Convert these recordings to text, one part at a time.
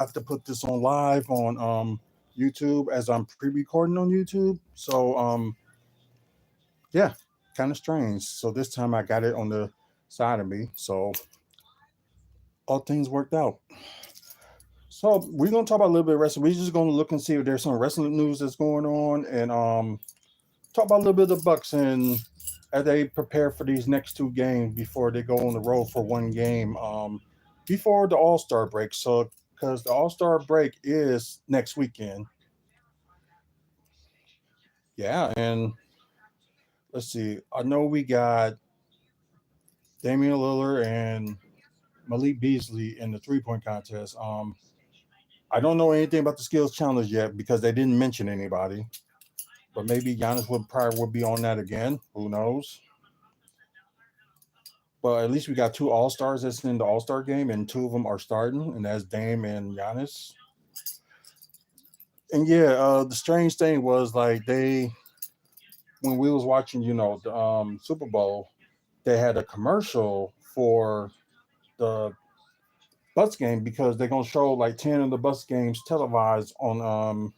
I have to put this on live on YouTube as I'm pre-recording on YouTube. So yeah, kind of strange. So this time I got it on the side of me. So all things worked out. So we're gonna talk about a little bit of wrestling. We're just gonna look and see if there's some wrestling news that's going on, and talk about a little bit of the Bucks and as they prepare for these next two games before they go on the road for one game before the All Star break. So because the All Star break is next weekend, yeah, and let's see. I know we got Damian Lillard and Malik Beasley in the 3-point contest. I don't know anything about the skills challenge yet because they didn't mention anybody. But maybe Giannis would be on that again. Who knows? But at least we got two All Stars that's in the All Star game, and two of them are starting, and that's Dame and Giannis. And yeah, the strange thing was like when we was watching, the Super Bowl, they had a commercial for the Bucks game because they're gonna show like 10 of the Bucks games televised on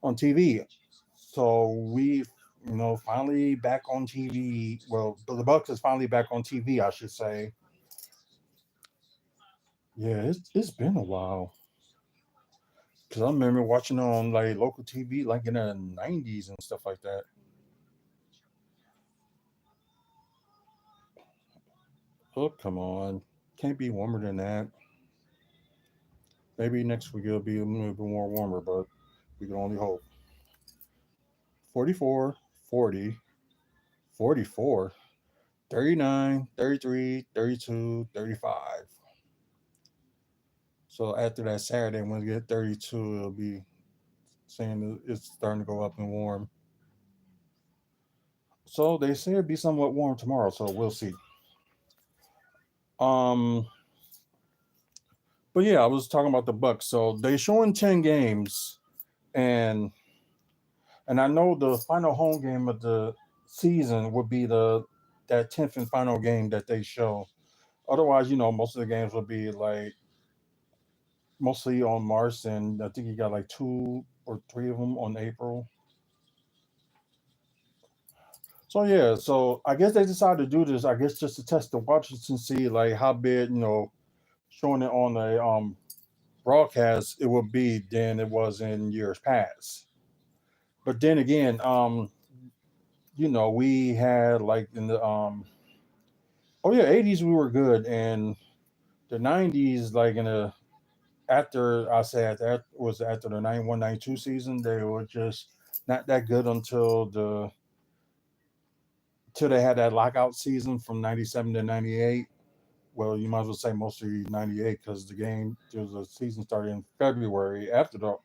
TV. So we, finally back on TV. Well, the Bucks is finally back on TV, I should say. Yeah, it's been a while because I remember watching on like local TV, like in the '90s and stuff like that. Oh, come on, can't be warmer than that. Maybe next week it'll be a little bit more warmer, but we can only hope. 44, 40, 44, 39, 33, 32, 35. So after that Saturday, when we get 32, it'll be saying it's starting to go up and warm. So they say it'll be somewhat warm tomorrow, so we'll see. Um, but yeah, I was talking about the Bucks. So they showing 10 games, and I know the final home game of the season would be the that 10th and final game that they show. Otherwise, most of the games would be like mostly on March, and I think you got like two or three of them on April. So yeah, so I guess they decided to do this. I guess just to test the watches and see like how big, showing it on a broadcast it would be than it was in years past. But then again, we had like in the oh yeah, '80s we were good, and the '90s like in the after I said that was after the 91 92 season, they were just not that good until they had that lockout season from '97 to '98. Well, you might as well say mostly '98 because there was a season started in February after the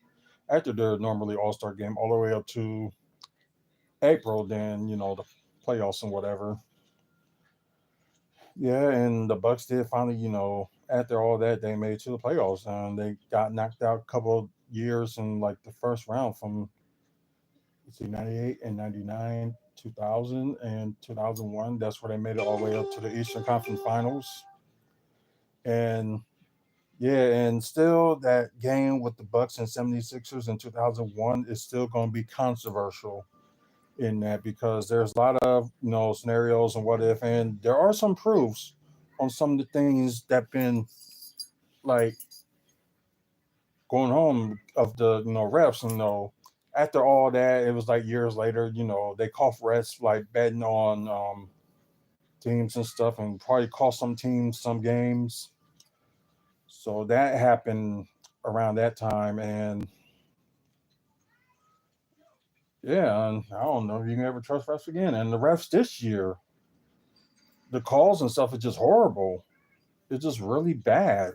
normally All Star game all the way up to April. Then the playoffs and whatever. Yeah, and the Bucks did finally, after all that, they made it to the playoffs, and they got knocked out a couple of years in like the first round from let's see, '98 and '99, 2000 and 2001. That's where they made it all the way up to the Eastern Conference Finals. And yeah, and still that game with the Bucks and 76ers in 2001 is still going to be controversial in that because there's a lot of, scenarios and what if, and there are some proofs on some of the things that been like going home of the, refs, after all that, it was like years later, they cough refs like betting on teams and stuff and probably cost some teams some games. So that happened around that time, and yeah, and I don't know if you can ever trust refs again. And the refs this year, the calls and stuff are just horrible. It's just really bad.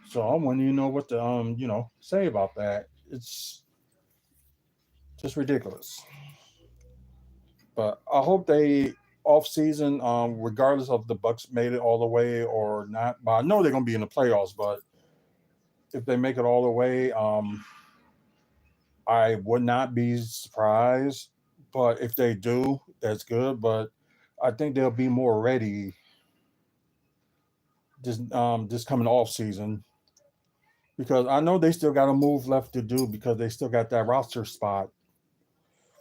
So I'm wondering, what to say about that. It's just ridiculous. But I hope they off season, regardless of the Bucks made it all the way or not. But I know they're gonna be in the playoffs. But if they make it all the way, I would not be surprised. But if they do, that's good. But I think they'll be more ready this coming off season because I know they still got a move left to do because they still got that roster spot.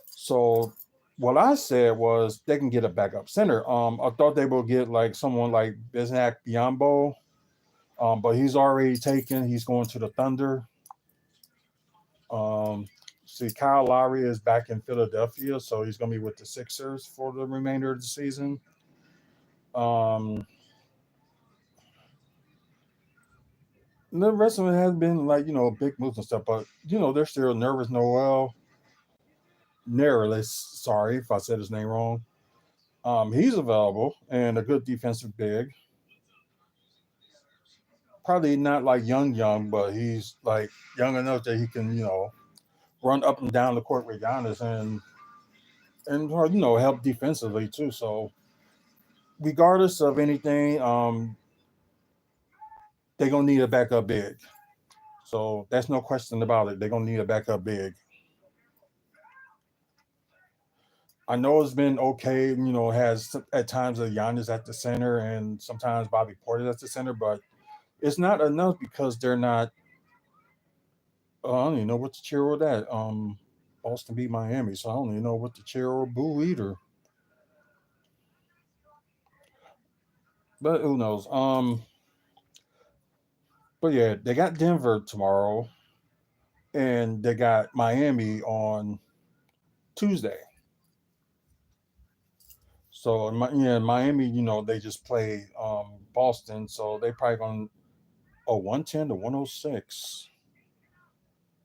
So what I said was they can get a backup center. I thought they would get like someone like Bismack Biombo, but he's already taken. He's going to the Thunder. Um, see, Kyle Lowry is back in Philadelphia, so he's going to be with the Sixers for the remainder of the season. Um, the rest of it has been like big moves and stuff, but they're still nervous. Noel Nerelis, sorry if I said his name wrong. He's available and a good defensive big. Probably not like young, but he's like young enough that he can run up and down the court with Giannis and help defensively too. So regardless of anything, they're gonna need a backup big. So that's no question about it. They're gonna need a backup big. I know it's been okay, has at times a Giannis at the center and sometimes Bobby Portis at the center, but it's not enough because they're not. I don't even know what to cheer with that. Boston beat Miami, so I don't even know what to cheer or boo either. But who knows? But yeah, they got Denver tomorrow, and they got Miami on Tuesday. So yeah, Miami, they just play Boston, so they probably going 110 to 106.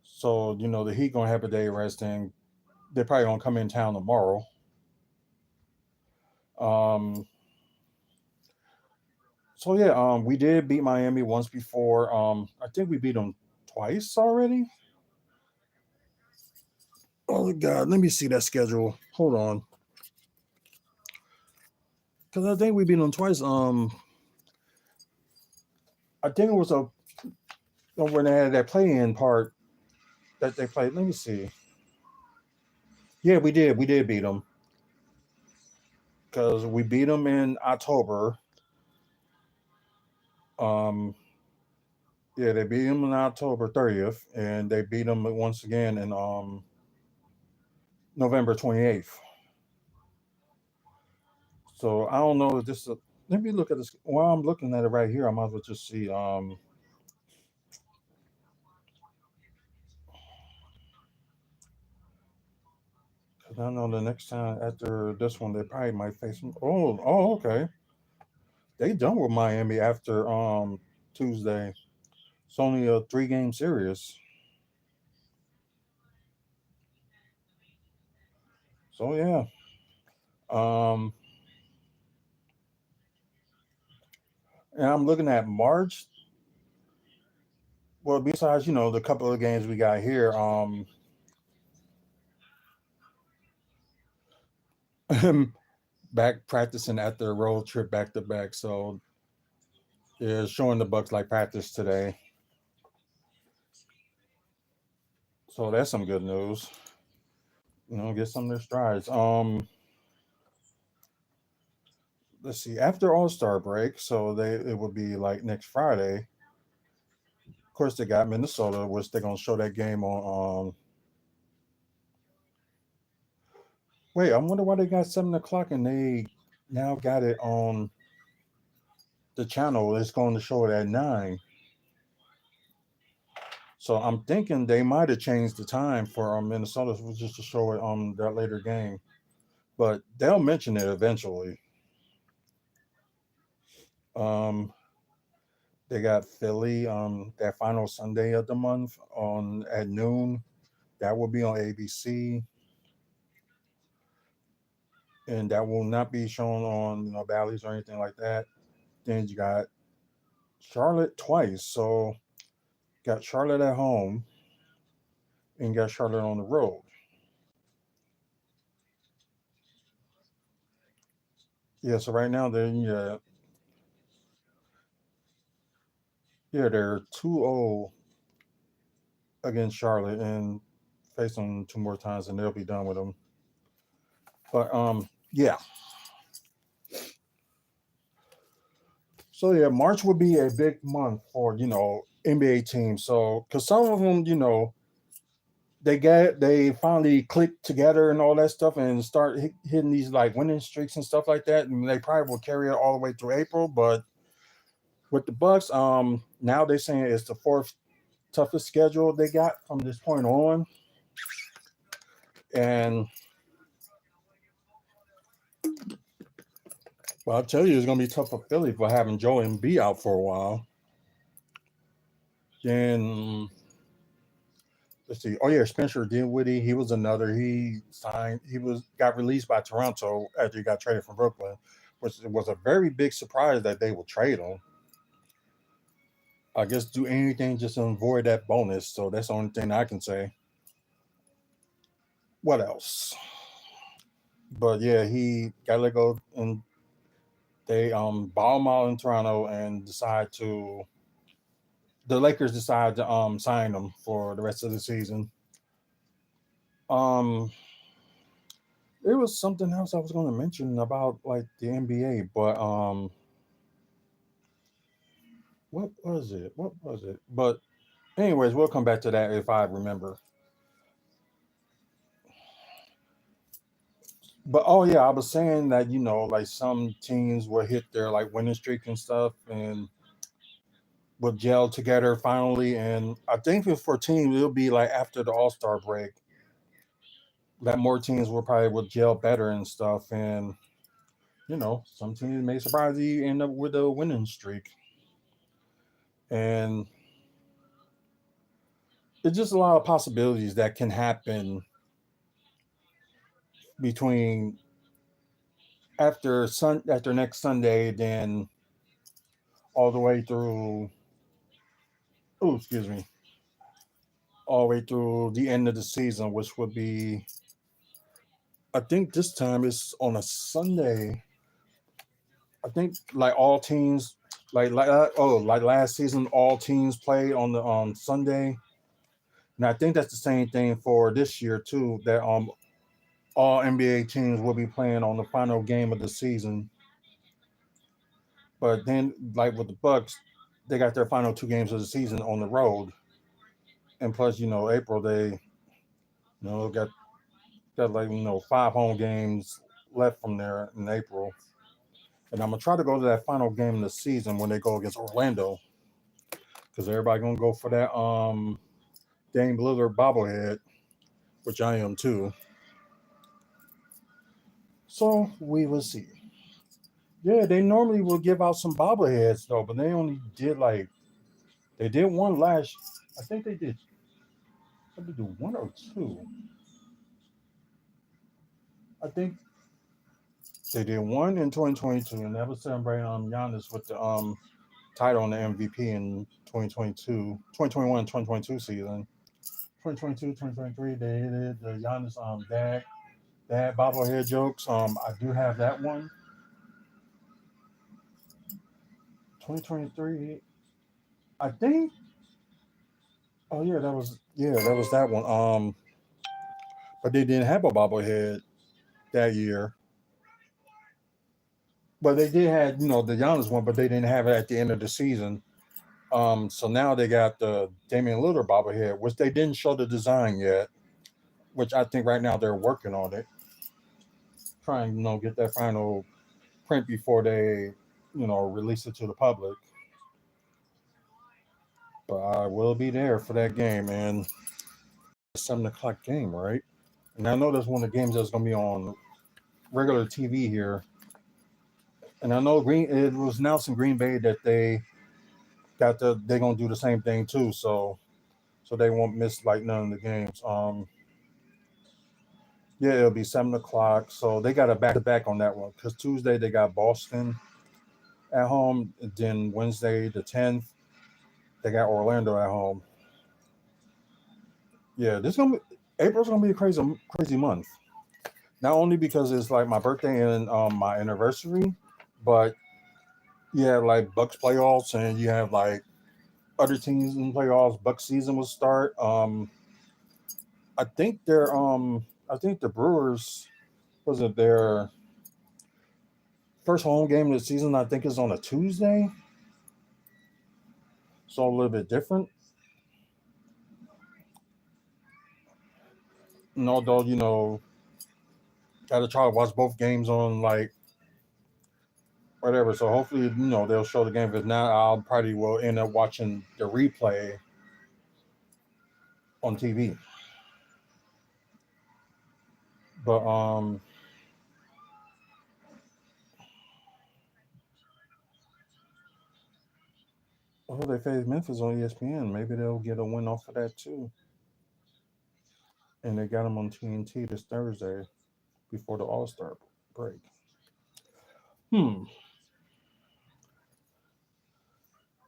So the Heat gonna have a day resting. They're probably gonna come in town tomorrow. Um, so yeah, we did beat Miami once before. I think we beat them twice already. Oh God, let me see that schedule. Hold on, because I think we beat them twice. I think it was when they had that play-in part that they played. Let me see. Yeah, we did. We did beat them because we beat them in October. Um, yeah, they beat them on October 30th, and they beat them once again in November 28th. So I don't know if this. Let me look at this. While I'm looking at it right here, I might as well just see. Because I know the next time after this one, they probably might face them. Oh, okay. They done with Miami after Tuesday. It's only a 3-game series. So yeah. Um, and I'm looking at March. Well, besides the couple of games we got here, back practicing after a road trip back to back. So yeah, showing the Bucks like practice today. So that's some good news. Get some of their strides. Let's see. After All Star break, so it would be like next Friday. Of course, they got Minnesota, which they're gonna show that game on. Wait, I wonder why they got 7 o'clock and they now got it on the channel. It's going to show it at 9. So I'm thinking they might have changed the time for Minnesota just to show it on that later game, but they'll mention it eventually. Um, they got Philly that final Sunday of the month on at noon. That will be on ABC, and that will not be shown on Bally's or anything like that. Then you got Charlotte twice, so got Charlotte at home and got Charlotte on the road. Yeah, so right now they're 2-0 against Charlotte and face them 2 more times and they'll be done with them. But yeah. So yeah, March would be a big month for NBA teams. So, because some of them, they finally click together and all that stuff and start hitting these like winning streaks and stuff like that, and they probably will carry it all the way through April. But with the Bucks, now they're saying it's the fourth toughest schedule they got from this point on, and well, I'll tell you, it's gonna be tough for Philly for having Joe and B out for a while. Then let's see. Oh yeah, Spencer Dinwiddie. He was another. He signed. He got released by Toronto after he got traded from Brooklyn, which was a very big surprise that they would trade him. I guess do anything just to avoid that bonus. So that's the only thing I can say. What else? But yeah, he got let go, and they ball him out in Toronto and decide to. The Lakers decide to sign him for the rest of the season. Um, there was something else I was going to mention about like the NBA, but what was it? What was it? But anyways, we'll come back to that if I remember. But oh yeah, I was saying that like some teams will hit their like winning streak and stuff, and will gel together finally. And I think for teams, it'll be like after the All Star break that more teams will probably will gel better and stuff. And some teams may surprise you, end up with a winning streak, and it's just a lot of possibilities that can happen between after next Sunday, then all the way through. Oh, excuse me, all the way through the end of the season, which would be, I think this time it's on a Sunday. I think like all teams, like last season, all teams play on the on Sunday, and I think that's the same thing for this year too. That all NBA teams will be playing on the final game of the season. But then, like with the Bucks, they got their final two games of the season on the road, and plus, April they, got like 5 home games left from there in April, and I'm gonna try to go to that final game of the season when they go against Orlando, because everybody gonna go for that Dame Lillard bobblehead, which I am too. So we will see. Yeah, they normally will give out some bobbleheads though, but they only did like they did one last. I think they did. Did they do one or two? I think they did one in 2022, and that was celebrating Giannis with the title on the MVP in 2022, 2021, 2022 season. 2022, 2023, they did the Giannis dad bobblehead jokes. I do have that one. 2023, I think. Oh yeah, that was that one. But they didn't have a bobblehead that year. But they did have the Giannis one, but they didn't have it at the end of the season. So now they got the Damian Lillard bobblehead, which they didn't show the design yet. Which I think right now they're working on it, trying get that final print before they release it to the public. But I will be there for that game, and 7 o'clock game, right? And I know that's one of the games that's going to be on regular TV here. And I know it was announced in Green Bay that they're going to do the same thing too. So they won't miss like none of the games. Yeah, it'll be 7 o'clock. So they got a back to back on that one because Tuesday they got Boston at home. Then Wednesday the 10th they got Orlando at home. Yeah, April's gonna be a crazy month. Not only because it's like my birthday and my anniversary, but you have like Bucks playoffs and you have like other teams in playoffs. Bucks season will start. I think the Brewers was it their first home game of the season. I think is on a Tuesday. so a little bit different. And although gotta try to watch both games on like whatever. So hopefully they'll show the game. If not, I'll probably will end up watching the replay on TV. But oh, they face Memphis on ESPN. Maybe they'll get a win off of that too. And they got them on TNT this Thursday before the All Star break. Hmm.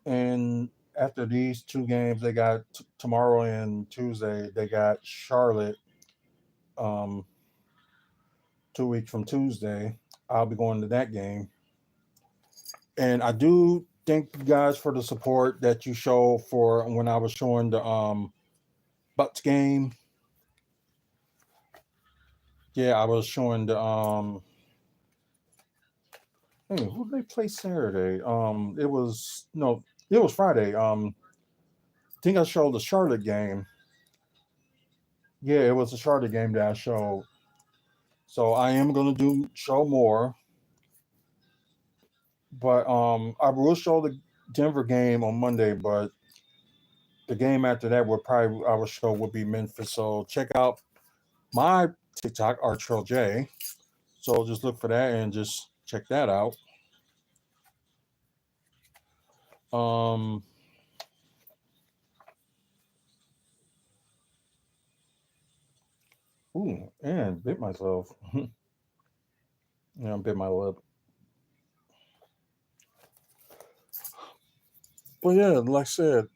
And after these two games, they got tomorrow and Tuesday. They got Charlotte. Um, 2 weeks from Tuesday, I'll be going to that game. And I do thank you guys for the support that you show for when I was showing the Bucks game. Yeah, I was showing the hey, who did they play Saturday? It was no, it was Friday. I think I showed the Charlotte game. Yeah, it was the Charlotte game that I showed. So I am gonna do show more, but I will show the Denver game on Monday. But the game after that would probably I will show would be Memphis. So check out my TikTok, Artrell J. So just look for that and just check that out. Um, ooh, and bit myself. Yeah, I bit my lip. But yeah, like I said,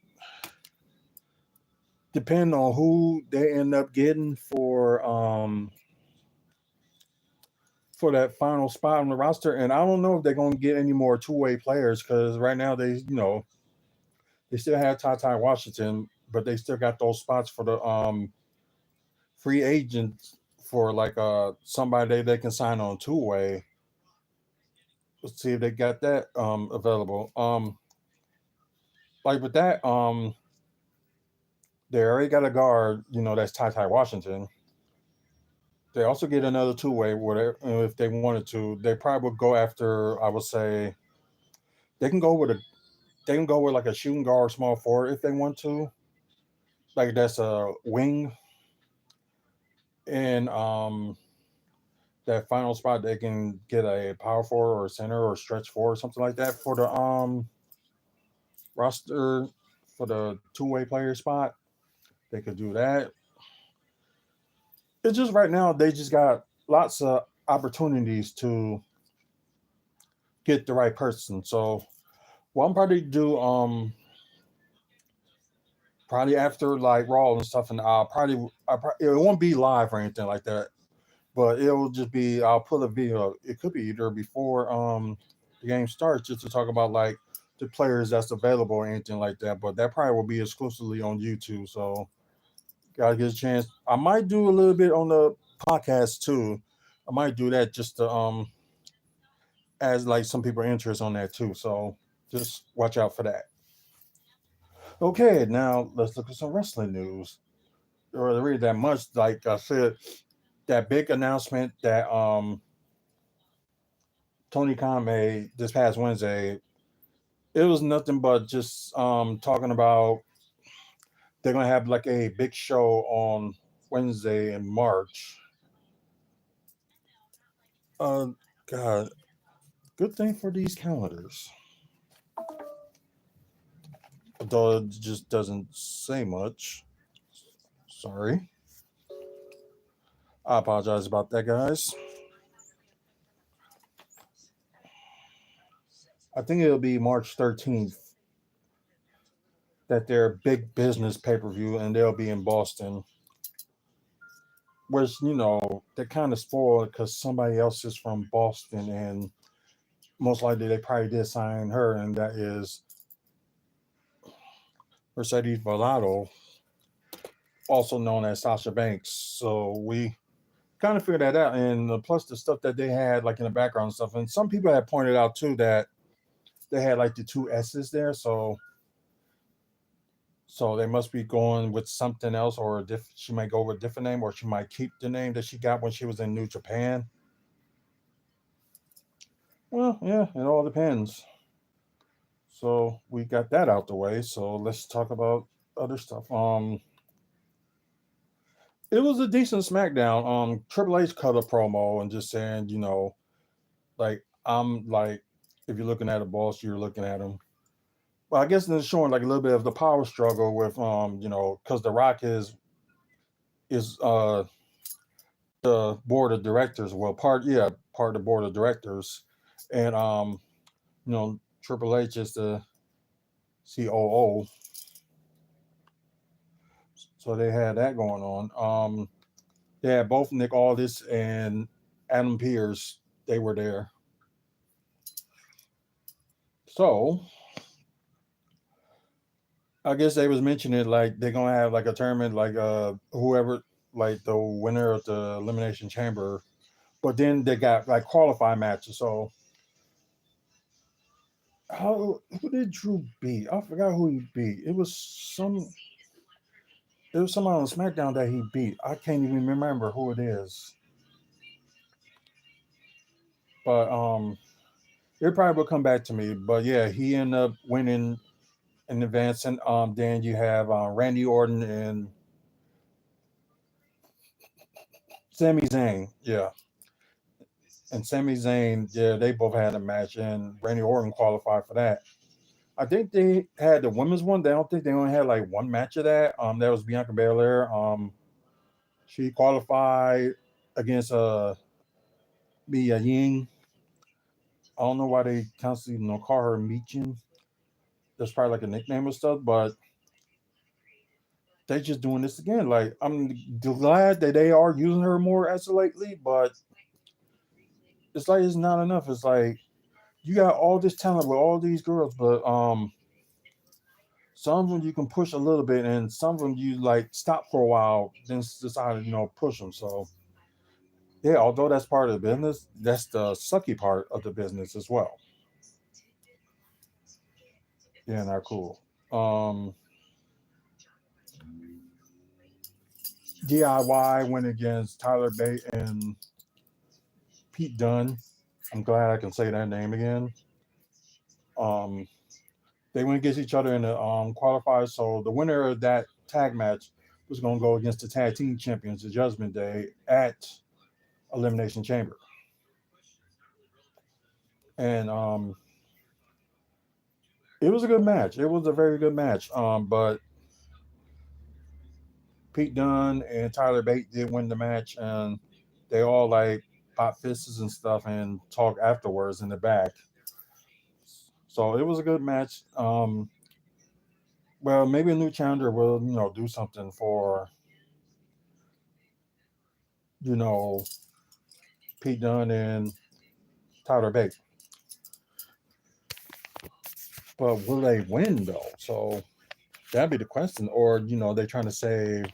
depending on who they end up getting for that final spot on the roster, and I don't know if they're gonna get any more two-way players because right now they still have Ty Washington, but they still got those spots for the free agents for like somebody they can sign on two-way. Let's see if they got that available. Like with that, they already got a guard, that's Ty Washington. They also get another two-way, whatever. If they wanted to, they probably would go after. I would say they can go with a, they can go with like a shooting guard, small forward if they want to. Like that's a wing, and that final spot they can get a power forward or a center or a stretch forward, something like that for the roster for the two-way player spot. They could do that. It's just right now they just got lots of opportunities to get the right person. So what I'm probably do probably after like Raw and stuff, and it won't be live or anything like that, but it'll just be I'll put a video. It could be either before the game starts just to talk about like the players that's available or anything like that. But that probably will be exclusively on YouTube. So gotta get a chance. I might do a little bit on the podcast too. I might do that just to as like some people are interested on that too. So just watch out for that. Okay, now let's look at some wrestling news. Or really that much. Like I said, that big announcement that Tony Khan made this past Wednesday, it was nothing but just talking about they're gonna have like a big show on Wednesday in March. Uh, God, good thing for these calendars. Although it just doesn't say much. Sorry. I apologize about that, guys. I think it'll be March 13th that their big business pay per view, and they'll be in Boston. Which, they're kind of spoiled because somebody else is from Boston, and most likely they probably did sign her, and that is Mercedes Vallado, also known as Sasha Banks. So we kind of figured that out, and plus the stuff that they had like in the background and stuff. And some people had pointed out too that they had like the two S's there, so So they must be going with something else, or she might go with a different name, or she might keep the name that she got when she was in New Japan. Well, yeah, it all depends. So we got that out the way. So let's talk about other stuff. It was a decent SmackDown. Triple H cut a promo and just saying, like I'm like, if you're looking at a boss, you're looking at him. Well, I guess it's showing like a little bit of the power struggle with because The Rock is the board of directors. Well, part of the board of directors, and Triple H is the COO. So they had that going on. They had both Nick Aldis and Adam Pearce. They were there. So I guess they was mentioning like they're gonna have like a tournament, like whoever, like the winner of the elimination chamber. But then they got like qualifying matches. So who did Drew beat? I forgot who he beat. It was someone on SmackDown that he beat. I can't even remember who it is. But it probably will come back to me. But yeah, he ended up winning and advancing. Then you have Randy Orton and Sami Zayn. Yeah. And Sami Zayn, yeah, they both had a match, and Randy Orton qualified for that. I think they had the women's one. They don't think they only had like one match of that. That was Bianca Belair. She qualified against Mia Ying. I don't know why they constantly call her Michin. That's probably like a nickname or stuff, but they just doing this again. Like I'm glad that they are using her more as of lately, but it's like it's not enough. It's like you got all this talent with all these girls, but some of them you can push a little bit, and some of them you like stop for a while, then decide to push them. So yeah, although that's part of the business, that's the sucky part of the business as well. Yeah, not cool. DIY went against Tyler Bate and Pete Dunne. I'm glad I can say that name again. Um, they went against each other in the qualifiers. So the winner of that tag match was going to go against the tag team champions, the Judgment Day, at Elimination Chamber. And it was a good match. It was a very good match. But Pete Dunne and Tyler Bate did win the match, and they all like pop fists and stuff and talk afterwards in the back. So it was a good match. Well, maybe a new challenger will do something for you know Pete Dunne and Tyler Bate. But will they win though? So that'd be the question. Or they're trying to save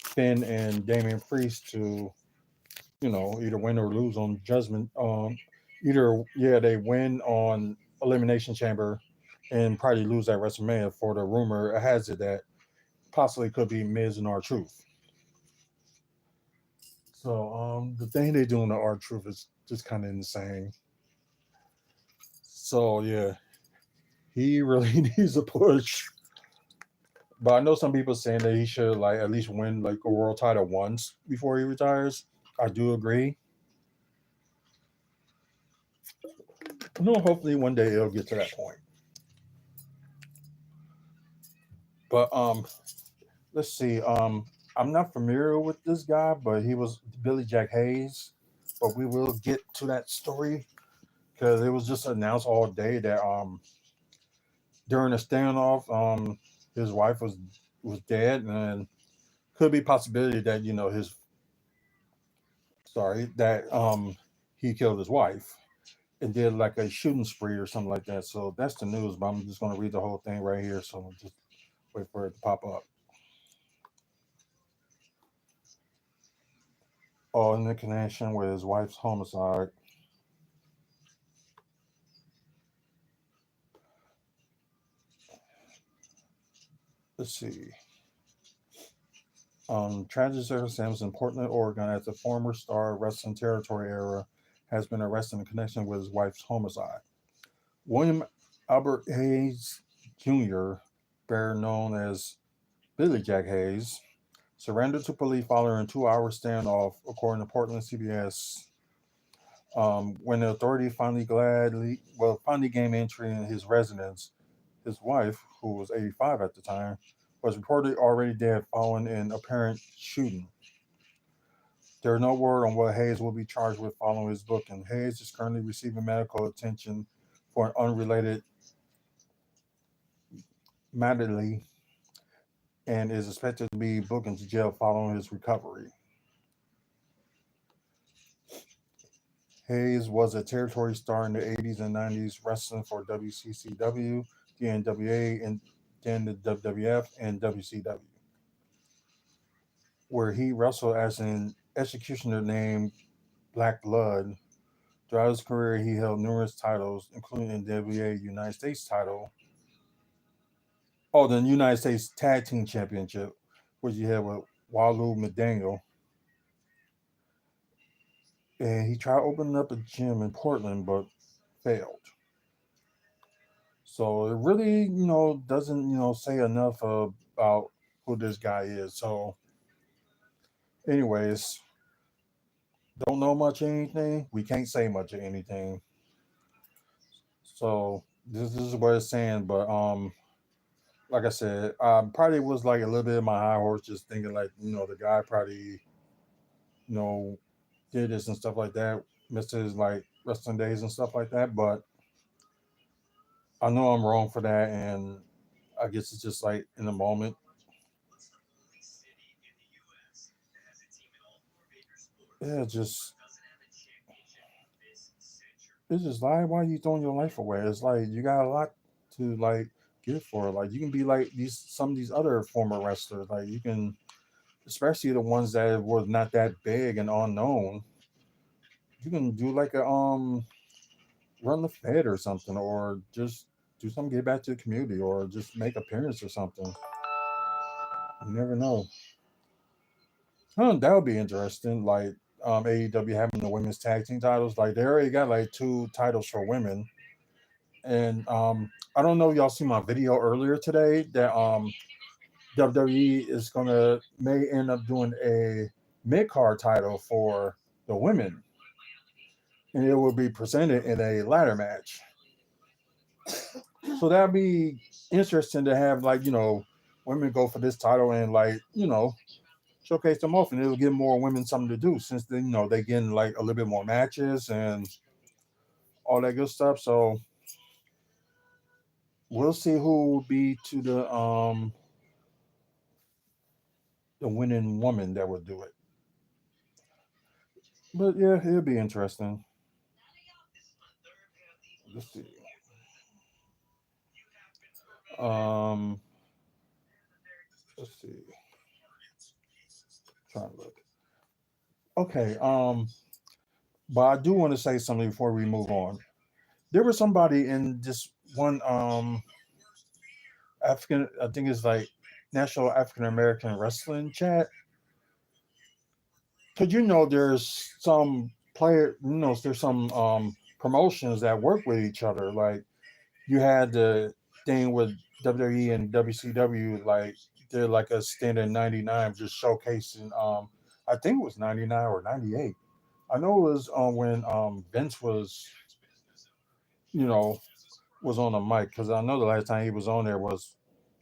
Finn and Damian Priest to either win or lose on Judgment. Either they win on Elimination Chamber and probably lose at WrestleMania. For the rumor has it that possibly could be Miz and R-Truth. So the thing they do in the R-Truth is just kind of insane. So yeah, he really needs a push. But I know some people saying that he should like at least win like a world title once before he retires. I do agree. No, hopefully one day it'll get to that point. But let's see. I'm not familiar with this guy, but he was Billy Jack Hayes. But we will get to that story because it was just announced all day that during a standoff, his wife was dead, and could be possibility that his sorry that he killed his wife and did like a shooting spree or something like that. So that's the news. But I'm just going to read the whole thing right here. So just wait for it to pop up. Oh, in the connection with his wife's homicide. let's see. Tragic circumstance in Portland, Oregon, as the former star wrestling territory era has been arrested in connection with his wife's homicide. William Albert Hayes Jr., better known as Billy Jack Hayes, surrendered to police following a 2-hour standoff, according to Portland CBS. When the authorities finally gained entry in his residence, his wife, who was 85 at the time, was reportedly already dead following an apparent shooting. There is no word on what Hayes will be charged with following his booking. Hayes is currently receiving medical attention for an unrelated malady and is expected to be booked into jail following his recovery. Hayes was a territory star in the 80s and 90s, wrestling for WCCW, the NWA, and then the WWF and WCW, where he wrestled as an executioner named Black Blood. Throughout his career, he held numerous titles, including the NWA United States title, the United States Tag Team Championship, which he had with Walu McDaniel. And he tried opening up a gym in Portland, but failed. So it really, doesn't, say enough about who this guy is. So, anyways, don't know much of anything. We can't say much of anything. So this is what it's saying. But like I said, probably was like a little bit of my high horse, just thinking like, the guy probably, you know, did this and stuff like that, missed his like wrestling days and stuff like that. But I know I'm wrong for that, and I guess it's just like in the moment. Yeah, just it's just like why are you throwing your life away? It's like you got a lot to like give for it. Like you can be like these some of these other former wrestlers. Like you can, especially the ones that was not that big and unknown. You can do like a run the Fed or something, or just do something, get back to the community, or just make appearance or something. You never know. That would be interesting. Like AEW having the women's tag team titles. Like they already got like two titles for women, and I don't know if y'all see my video earlier today that WWE is gonna may end up doing a mid card title for the women, and it will be presented in a ladder match. So that'd be interesting to have like women go for this title and like showcase them off, and it'll give more women something to do since then they getting like a little bit more matches and all that good stuff. So we'll see who will be to the winning woman that will do it. But yeah, it'll be interesting. Let's see. Um, let's see. Trying to look. Okay. But I do want to say something before we move on. There was somebody in this one African, I think it's like National African American Wrestling chat. Cause there's some there's some promotions that work with each other. Like you had the thing with WWE and WCW, like they're like a standard 99 just showcasing I think it was 99 or 98. I know it was when Vince you know was on the mic, because I know the last time he was on there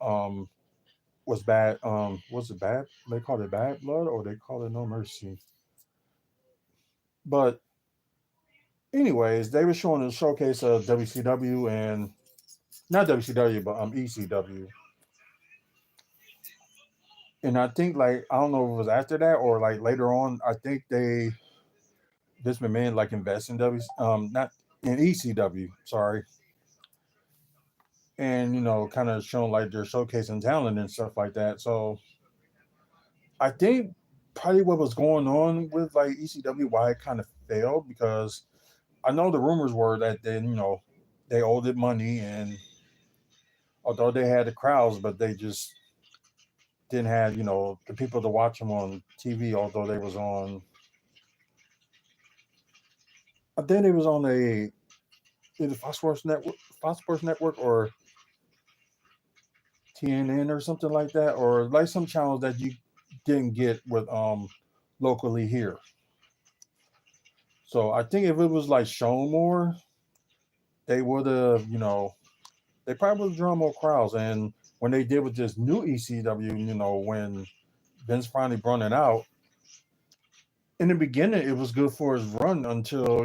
um was bad was it bad, they called it Bad Blood or they called it No Mercy. But anyways, they were showing a showcase of WCW and not WCW but ECW. And I think like I don't know if it was after that or like later on. I think this man like invest in not in ECW, sorry, and kind of showing like they're showcasing talent and stuff like that. So I think probably what was going on with like ECW, why it kind of failed, because I know the rumors were that they owed it money, and although they had the crowds, but they just didn't have, the people to watch them on TV, although they was on, I think it was on either Fox Sports Network or TNN or something like that, or like some channels that you didn't get with locally here. So I think if it was like shown more, they would have, they probably would have drawn more crowds. And when they did with this new ECW, when Vince finally brought it out, in the beginning it was good for his run until,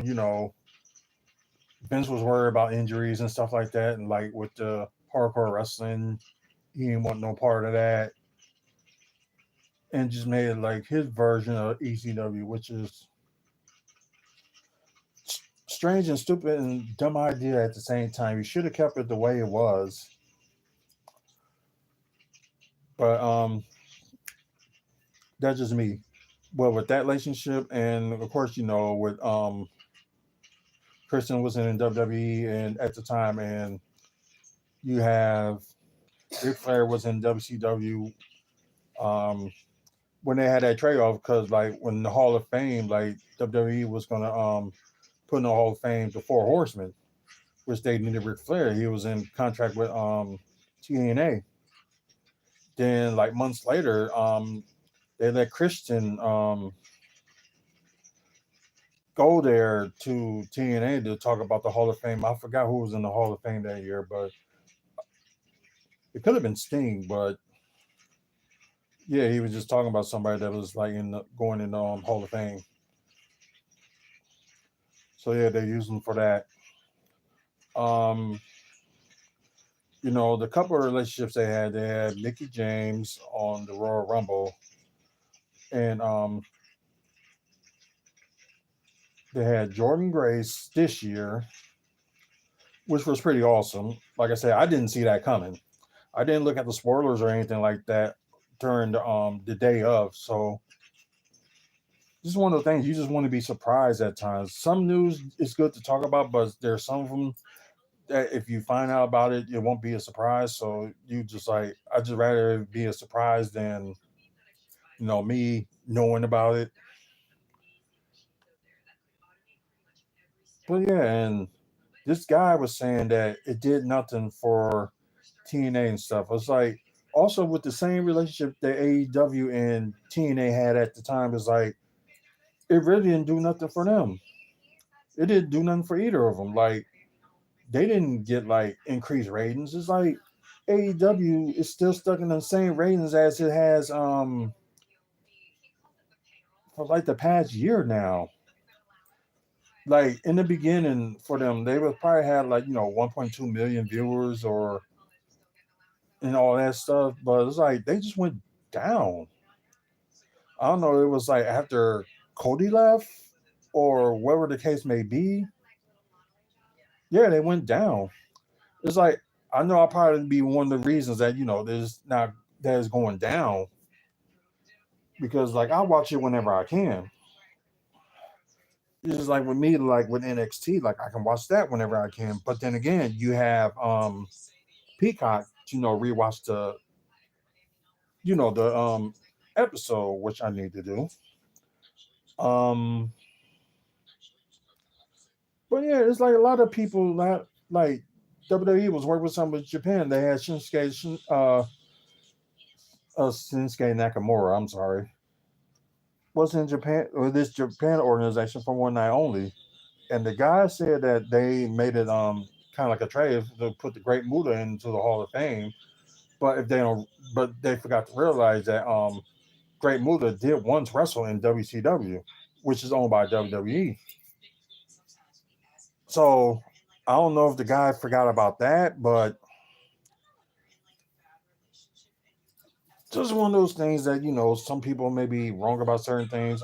Vince was worried about injuries and stuff like that. And like with the hardcore wrestling, he didn't want no part of that. And just made it like his version of ECW, which is strange and stupid and dumb idea at the same time. You should have kept it the way it was. But that's just me. Well, with that relationship, and of course, with Christian was in WWE and at the time, and you have Ric Flair was in WCW um, when they had that trade off, because like when the Hall of Fame, like WWE was gonna put in the Hall of Fame the Four Horsemen, which they needed Ric Flair. He was in contract with TNA. Then like months later, they let Christian go there to TNA to talk about the Hall of Fame. I forgot who was in the Hall of Fame that year, but it could have been Sting. But yeah, he was just talking about somebody that was like going in the Hall of Fame. So yeah, they used him for that. Um, the couple of relationships they had Mickey James on the Royal Rumble, and they had Jordan Grace this year, which was pretty awesome. Like I said, I didn't see that coming. I didn't look at the spoilers or anything like that during the day of. So this is one of the things you just want to be surprised at times. Some news is good to talk about, but there's some of them that if you find out about it, it won't be a surprise. So you just like I just rather be a surprise than me knowing about it. But yeah, and this guy was saying that it did nothing for TNA and stuff. It's like also with the same relationship that AEW and TNA had at the time, is like it really didn't do nothing for them. It didn't do nothing for either of them. Like they didn't get like increased ratings. It's like AEW is still stuck in the same ratings as it has for like the past year now. Like in the beginning for them, they would probably had like 1.2 million viewers or and all that stuff, but it's like they just went down. I don't know. It was like after Cody left or whatever the case may be. Yeah, they went down. It's like I know I'll probably be one of the reasons that there's not that is going down because like I watch it whenever I can. It's just like with me, like with NXT, like I can watch that whenever I can. But then again, you have Peacock, rewatch the episode, which I need to do. Um, but yeah, it's like a lot of people not like WWE was working with some with Japan. They had Shinsuke Nakamura. I'm sorry, was in Japan or this Japan organization for one night only. And the guy said that they made it kind of like a trade to put the Great Muta into the Hall of Fame. But if they don't, but they forgot to realize that Great Muta did once wrestle in WCW, which is owned by WWE. So I don't know if the guy forgot about that, but just one of those things that some people may be wrong about certain things.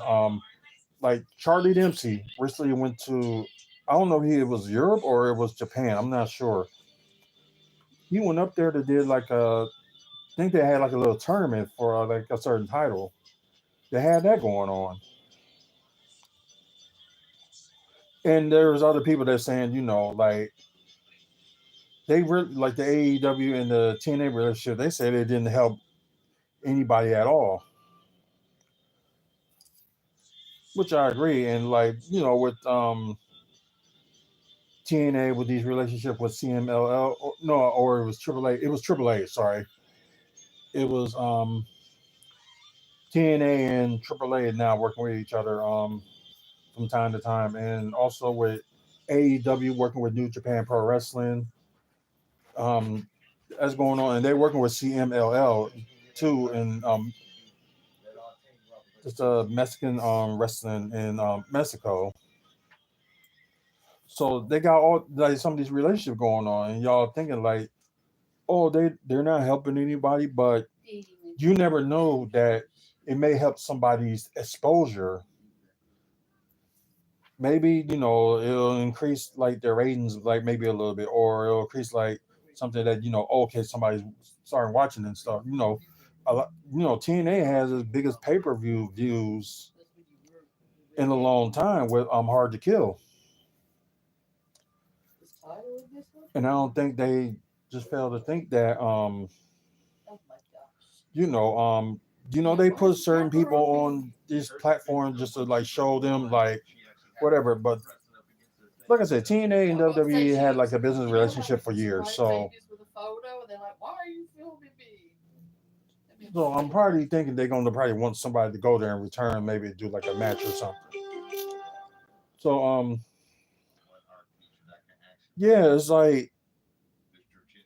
Like Charlie Dempsey recently went to, I don't know if it was Europe or it was Japan. I'm not sure. He went up there to did like I think they had like a little tournament for like a certain title. They had that going on, and there was other people that saying like they really like the AEW and the TNA relationship. They said it didn't help anybody at all, which I agree. And like with TNA with these relationship with CMLL, or, no, or it was AAA. It was AAA. Sorry, it was TNA and AAA now working with each other from time to time, and also with AEW working with New Japan Pro Wrestling. Um, that's going on, and they're working with CMLL too, and it's a Mexican wrestling in Mexico. So they got all like some of these relationships going on, and y'all thinking like, oh, they're not helping anybody, but you never know that it may help somebody's exposure. Maybe it'll increase like their ratings, like maybe a little bit, or it'll increase like something that okay, somebody's starting watching and stuff. A lot, TNA has its biggest pay per view views in a long time with Hard to Kill, and I don't think they just fail to think that you know they put certain people on these platforms just to like show them like whatever, but like I said, TNA and WWE had like a business relationship for years. So I'm probably thinking they're going to probably want somebody to go there and return, maybe do like a match or something. So yeah, it's like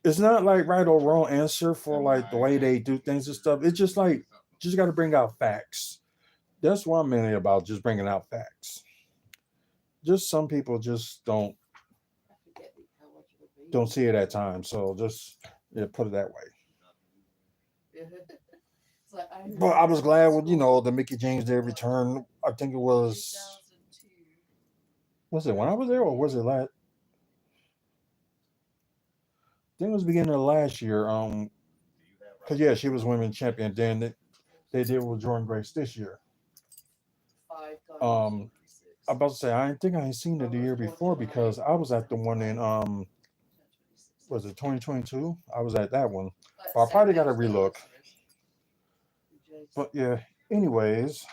it's not like right or wrong answer for like the way they do things and stuff. It's just like just got to bring out facts. That's what I'm mainly about, just bringing out facts. Just some people just don't see it at times. So just put it that way. But I was glad with the Mickey James Day return. I think it was it when I was there or was it last? I think it was beginning of last year. Cause yeah, she was women's champion. Then they did with Jordan Grace this year. Um, I'm about to say I think I ain't seen it the year before because I was at the one in was it 2022? I was at that one. But I probably got to relook. But yeah, anyways.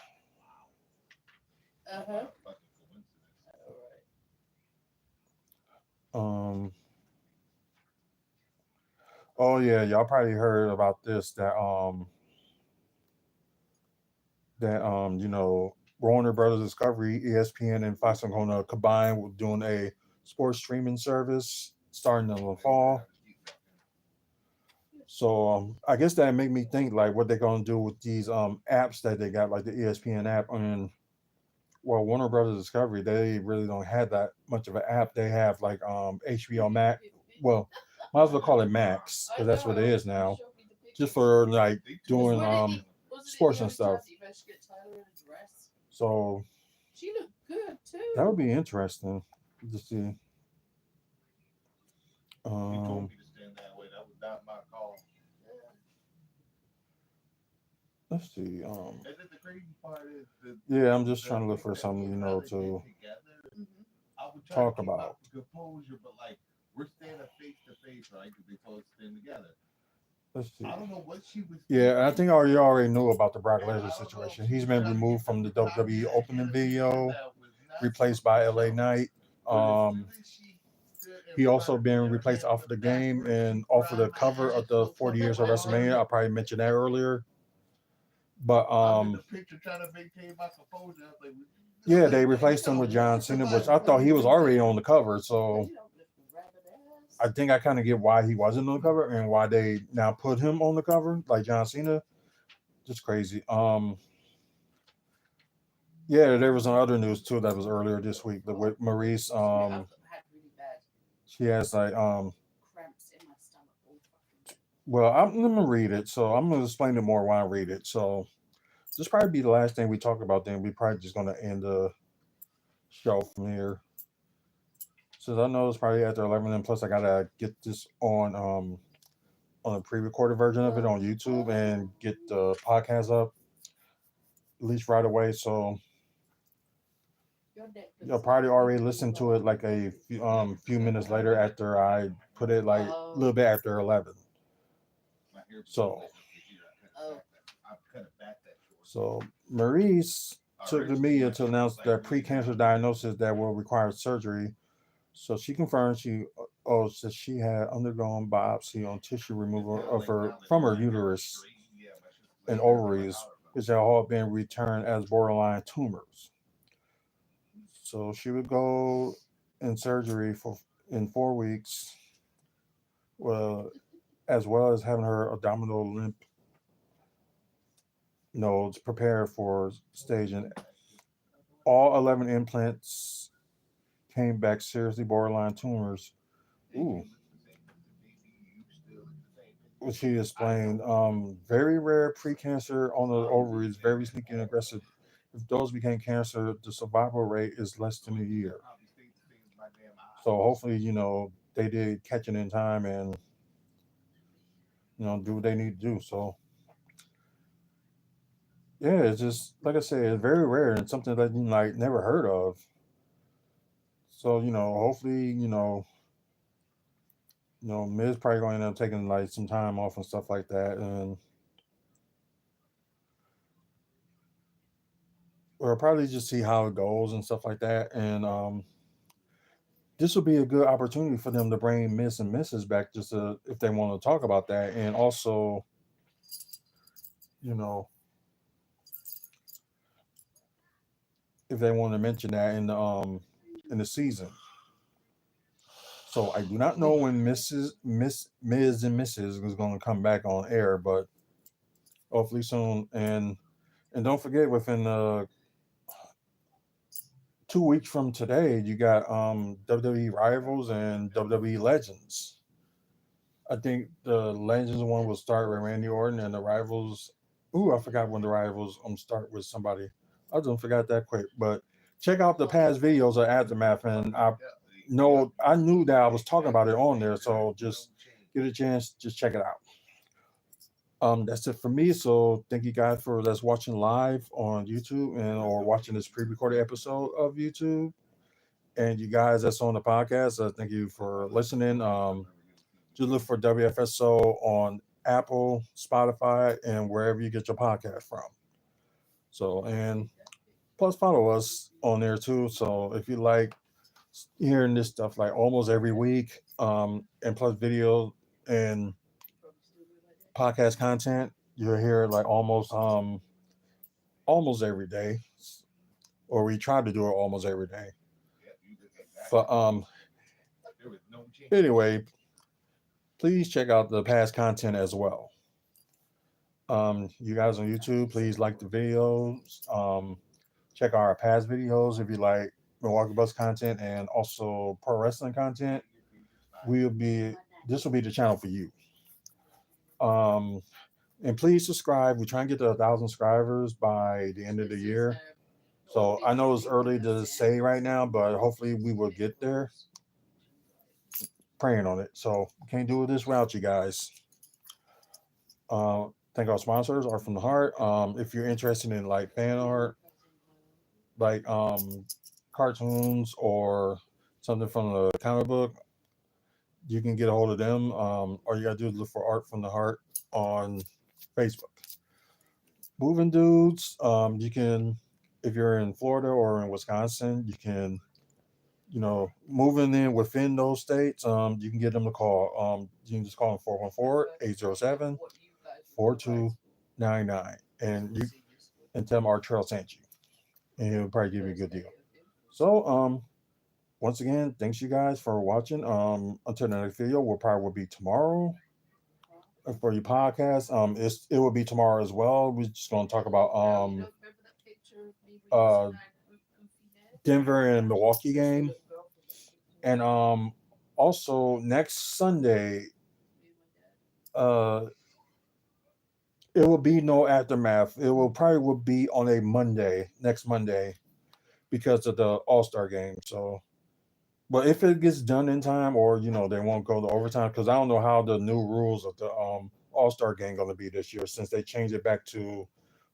Um. Oh yeah, y'all probably heard about this that Warner Brothers Discovery, ESPN, and Fox are going to combine with doing a sports streaming service starting in the fall. So I guess that make me think like what they're going to do with these apps that they got, like the ESPN app. And well, Warner Brothers Discovery, they really don't have that much of an app. They have like HBO Max. Well, might as well call it Max because that's what it is now. Just for like doing sports and stuff. So that would be interesting to see. Um, let's see. Yeah, I'm just trying to look for something to talk about. Let's see. Yeah, I think you already knew about the Brock Lesnar situation. He's been removed from the WWE opening video, replaced by LA Knight. Um, he also been replaced off of the game and off of the cover of the 40 years of WrestleMania. I probably mentioned that earlier. But yeah, they replaced him with John Cena, which I thought he was already on the cover. So I think I kind of get why he wasn't on the cover and why they now put him on the cover, like John Cena. Just crazy. Yeah, there was some other news too that was earlier this week. With Maurice, she has like well, I'm gonna read it, so I'm gonna explain it more when I read it. So this probably be the last thing we talk about. Then we probably just gonna end the show from here. Since I know it's probably after 11, and plus I gotta get this on a pre-recorded version of it on YouTube and get the podcast up at least right away. So you'll probably already listen to it like a few minutes later after I put it like a little bit after 11. So So Maurice took the media to announce that pre-cancer diagnosis that will require surgery. So she confirmed so she had undergone biopsy on tissue removal of her from her uterus and ovaries, which had all been returned as borderline tumors. So she would go in surgery for in 4 weeks, well, as well as having her abdominal lymph nodes prepared for staging. All 11 implants came back seriously borderline tumors. Ooh, which she explained. Very rare precancer on the ovaries, very sneaky and aggressive. If those became cancer, the survival rate is less than a year. So hopefully, they did catch it in time and do what they need to do. So yeah, it's just like I said, it's very rare and something that you like never heard of. So hopefully, Miz probably going to end up taking like some time off and stuff like that, and or probably just see how it goes and stuff like that. And this would be a good opportunity for them to bring Miss and Mrs. back, just if they want to talk about that, and also, you know, if they want to mention that in the season. So I do not know when Ms. and Mrs. is going to come back on air, but hopefully soon. And don't forget, within 2 weeks from today, you got WWE Rivals and WWE Legends. I think the Legends one will start with Randy Orton, and the Rivals. Ooh, I forgot when the Rivals start with somebody. I just forgot that quick. But check out the past videos of Aftermath, and I knew that I was talking about it on there, so just get a chance, just check it out. That's it for me. So thank you guys for that's watching live on YouTube and or watching this pre-recorded episode of YouTube. And you guys that's on the podcast, thank you for listening. Just look for WFSO on Apple, Spotify, and wherever you get your podcast from. So and plus follow us on there too. So if you like hearing this stuff like almost every week, and plus video and podcast content, you'll hear it like almost every day, or we try to do it almost every day. But anyway, please check out the past content as well. You guys on YouTube, please like the videos. Check out our past videos if you like Milwaukee Bucks content and also pro wrestling content. We'll be This will be the channel for you. Um, and please subscribe. We're trying to get to 1,000 subscribers by the end of the year. So I know it's early to say right now, but hopefully we will get there. Praying on it. So can't do it this without you guys. Thank our sponsors, Art from the Heart. If you're interested in like fan art, like cartoons or something from the comic book, you can get a hold of them. All you gotta do is look for Art from the Heart on Facebook. Moving dudes, you can, if you're in Florida or in Wisconsin, you can, moving in within those states, you can get them to call. You can just call them 414-807-4299, and tell them our trail sent you, and he'll probably give you a good deal. So, once again, thanks you guys for watching. Until the next video, will be tomorrow for your podcast. It will be tomorrow as well. We're just gonna talk about uh Denver and Milwaukee game, and also next Sunday, uh it will be no aftermath. It will probably will be on a Monday, next Monday, because of the All-Star game. So, but if it gets done in time, or they won't go to overtime, because I don't know how the new rules of the All-Star game going to be this year, since they changed it back to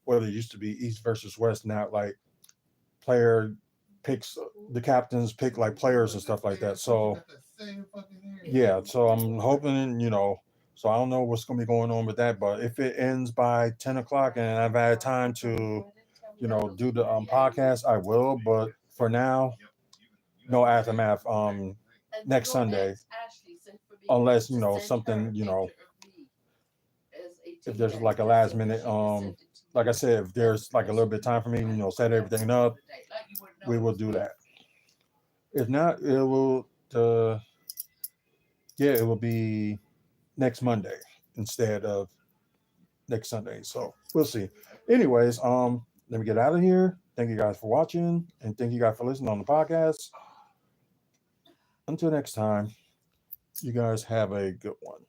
what it used to be, East versus West. Now, like player picks, the captains pick like players and stuff like that. So yeah, so I'm hoping So I don't know what's going to be going on with that. But if it ends by 10 o'clock and I've had time to, do the podcast, I will. But for now, no Aftermath next Sunday, unless something, if there's like a last minute like I said, if there's like a little bit of time for me, set everything up, we will do that. If not, it will be next Monday instead of next Sunday. So we'll see. Anyways, let me get out of here. Thank you guys for watching, and thank you guys for listening on the podcast. Until next time, you guys have a good one.